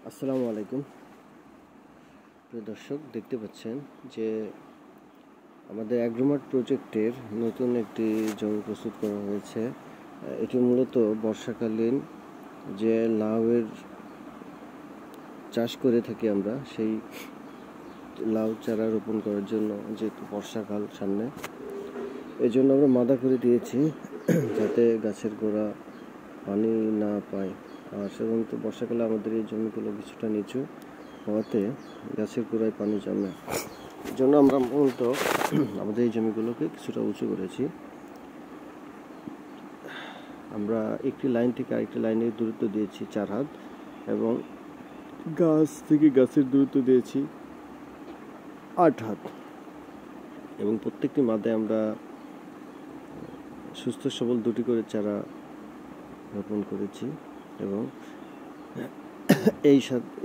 আসসালামু আলাইকুম প্রিয় দর্শক, দেখতে পাচ্ছেন যে আমাদের অ্যাগ্রোমার্ট প্রজেক্টের নতুন একটি জমি প্রস্তুত করা হয়েছে। এটি মূলত বর্ষাকালীন যে লাউয়ের চাষ করে থাকি আমরা, সেই লাউ চারা রোপণ করার জন্য, যেহেতু বর্ষাকাল সামনে, এই জন্য আমরা মাদা করে দিয়েছি যাতে গাছের গোড়া পানি না পায়। আর সাধারণত বর্ষাকালে আমাদের এই জমিগুলো কিছুটা নিচু হওয়াতে গাছের গোড়ায় পানি জমে। এই জন্য আমরা মূলত আমাদের এই জমিগুলোকে কিছুটা উঁচু করেছি। আমরা একটি লাইন থেকে আরেকটি লাইনের দূরত্ব দিয়েছি 4 হাত, এবং গাছ থেকে গাছের দূরত্ব দিয়েছি 8 হাত, এবং প্রত্যেকটি মাদায় আমরা সুস্থ সবল 2টি করে চারা রোপণ করেছি, এবং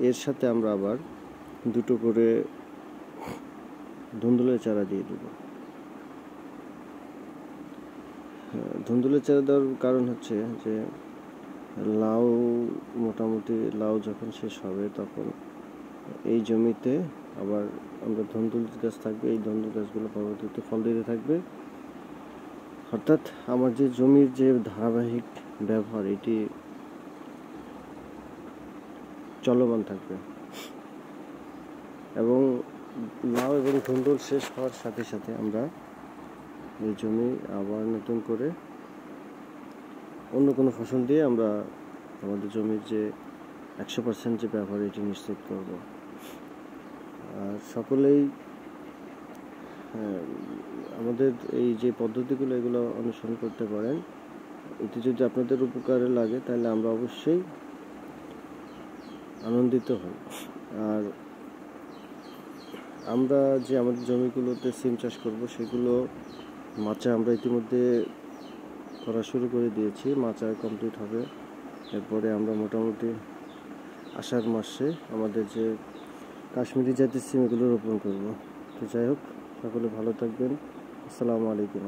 এর সাথে আমরা আবার 2টো করে ধুন্দুলের চারা দিয়ে দেব। ধুন্দুলের চারা দেওয়ার কারণ হচ্ছে যে মোটামুটি লাউ যখন শেষ হবে তখন এই জমিতে আবার আমরা ধুন্দুল গাছ থাকবে। এই ধুন্দুল গাছগুলো পরবর্তীতে ফল দিতে থাকবে। অর্থাৎ আমার যে জমির যে ধারাবাহিক ব্যবহার, এটি চলমান থাকবে, এবং লাউ এবং ধুন্দুল শেষ হওয়ার সাথে সাথে আমরা এই জমি আবার নতুন করে অন্য কোনো ফসল দিয়ে আমরা আমাদের জমির যে 100% যে ব্যবহার, এটি নিশ্চিত করব। আর সকলেই আমাদের এই যে পদ্ধতিগুলো, এগুলো অনুসরণ করতে পারেন। এটি যদি আপনাদের উপকারে লাগে তাহলে আমরা অবশ্যই আনন্দিত হই। আর আমরা যে আমাদের জমিগুলোতে সিম চাষ করব, সেগুলো মাচা আমরা ইতিমধ্যে করা শুরু করে দিয়েছি। মাচা কমপ্লিট হবে, এরপরে আমরা মোটামুটি আষাঢ় মাসে আমাদের যে কাশ্মীরি জাতের সিম, এগুলো রোপণ করব। তো যাই হোক, সকলে ভালো থাকবেন। আসসালামু আলাইকুম।